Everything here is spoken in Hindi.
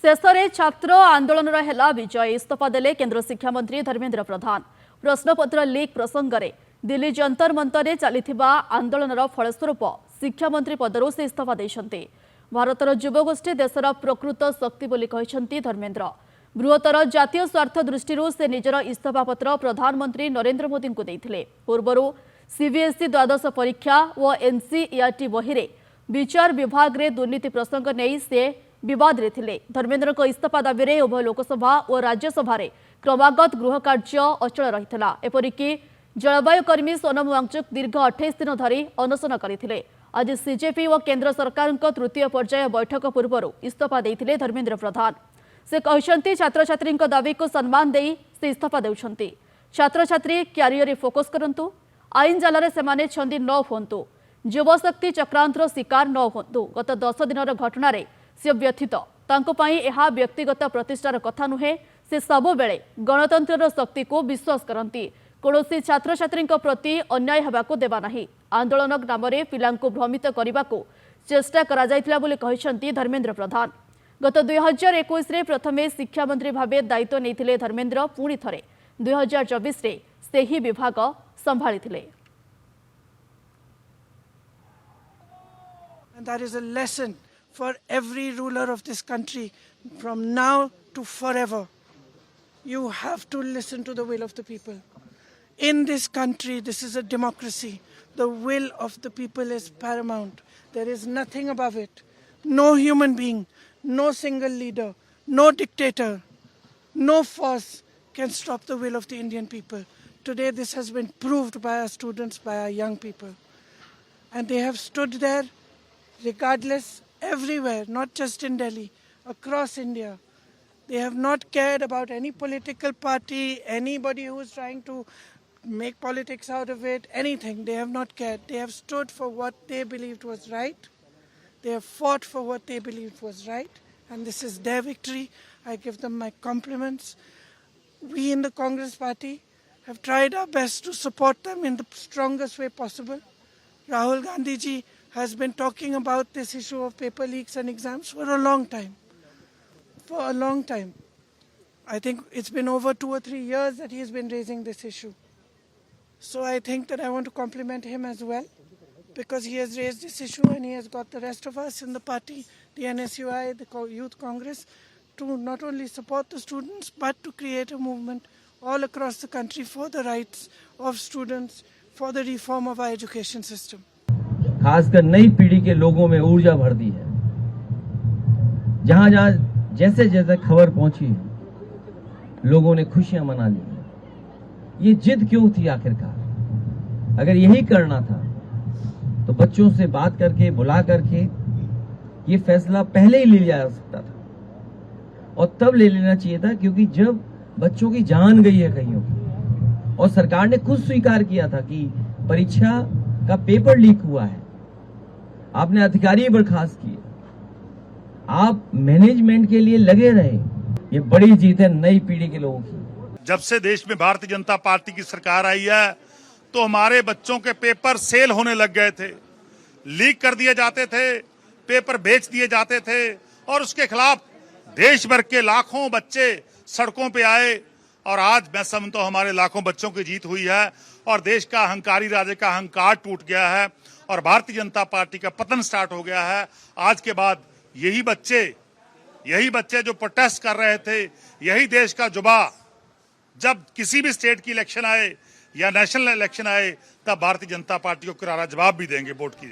शेष में छात्र आंदोलन है विजय। इस्तीफा देले केंद्र शिक्षा मंत्री धर्मेंद्र प्रधान। प्रश्नपत्र लीक प्रसंग में दिल्ली जंतर मंतर में चलता आंदोलन फलस्वरूप शिक्षा मंत्री पदर से इस्तीफा देते। भारतर युवगोष्ठी देशर प्रकृत शक्ति बोली कहते धर्मेंद्र। बृहत्तर जातीय स्वार्थ दृष्टि से निजर इस्तीफा पत्र प्रधानमंत्री नरेंद्र मोदी को देते। पूर्व सीबीएसई द्वादश परीक्षा और एनसीईआरटी बही में विचार विभाग में दुर्नीति प्रसंग नहीं से विवाद रे थिले। धर्मेंद्र को इस्तीफा दाबी में उभय लोकसभा और राज्यसभा क्रमागत गृह कार्य अचल रही। एपरिक जलवायु कर्मी सोनम वांगचुक दीर्घ 28 दिन धरी अनशन करते। आज सीजेपी और केंद्र सरकार तृतीय पर्याय बैठक पूर्व इस्तीफा देते धर्मेंद्र प्रधान। से कहते छात्र छात्री दाबी को सम्मान दे से इस्तीफा देउछंती। छात्र छात्री क्यारियर फोकस करंतु, आईन जाल से छंदी न होंतु, युवशक्ति चक्रांतर शिकार न होंतु। गत 10 दिन घटन से व्यथित यह व्यक्तिगत प्रतिष्ठार कथा नुहे। से सबु बेले गणतंत्र शक्ति को विश्वास करती। कौन छात्र छात्री प्रति अन्याय होगाकू देवा नहीं। आंदोलन नाम पिलांको भ्रमित करने को चेष्टा करा जायतिला बोली कहते धर्मेंद्र प्रधान। गत 2021 रे प्रथमे शिक्षा मंत्री भाव दायित्व नहीं धर्मेंद्र। पुणी थे 2024 रे से ही विभाग संभाली। And that is a lesson for every ruler of this country from now to forever. You have to listen to the will of the people. In this country, this is a democracy. The will of the people is paramount. There is nothing above it. No human being, no single leader, no dictator, no force can stop the will of the Indian people. Today, this has been proved by our students, by our young people. And they have stood there regardless, everywhere, not just in Delhi, across India. They have not cared about any political party, anybody who is trying to make politics out of it, anything. They have not cared. They have stood for what they believed was right. They have fought for what they believed was right. And this is their victory. I give them my compliments. We in the Congress party have tried our best to support them in the strongest way possible. Rahul Gandhi ji has been talking about this issue of paper leaks and exams for a long time. For a long time. I think it's been over 2 or 3 years that he has been raising this issue. So I think that I want to compliment him as well, because he has raised this issue and he has got the rest of us in the party, the NSUI, the Youth Congress, to not only support the students but to create a movement all across the country for the rights of students, for the reform of our education system. खासकर नई पीढ़ी के लोगों में ऊर्जा भर दी है। जहां जहां जैसे जैसे खबर पहुंची लोगों ने खुशियां मना ली। ये जिद क्यों थी आखिरकार? अगर यही करना था तो बच्चों से बात करके बुला करके ये फैसला पहले ही ले लिया जा सकता था, और तब ले लेना चाहिए था, क्योंकि जब बच्चों की जान गई है कईयों की, और सरकार ने खुद स्वीकार किया था कि परीक्षा का पेपर लीक हुआ है, आपने अधिकारी बर्खास्त किए, आप मैनेजमेंट के लिए लगे रहे। ये बड़ी जीत है नई पीढ़ी के लोगों की। जब से देश में भारतीय जनता पार्टी की सरकार आई है तो हमारे बच्चों के पेपर सेल होने लग गए थे, लीक कर दिए जाते थे, पेपर बेच दिए जाते थे, और उसके खिलाफ देश भर के लाखों बच्चे सड़कों पे आए। और आज मैं समझता हूं हमारे लाखों बच्चों की जीत हुई है और देश का अहंकारी राजा का अहंकार टूट गया है और भारतीय जनता पार्टी का पतन स्टार्ट हो गया है। आज के बाद यही बच्चे जो प्रोटेस्ट कर रहे थे, यही देश का जुबा, जब किसी भी स्टेट की इलेक्शन आए या नेशनल इलेक्शन आए, तब भारतीय जनता पार्टी को करारा जवाब भी देंगे वोट की जरूरत।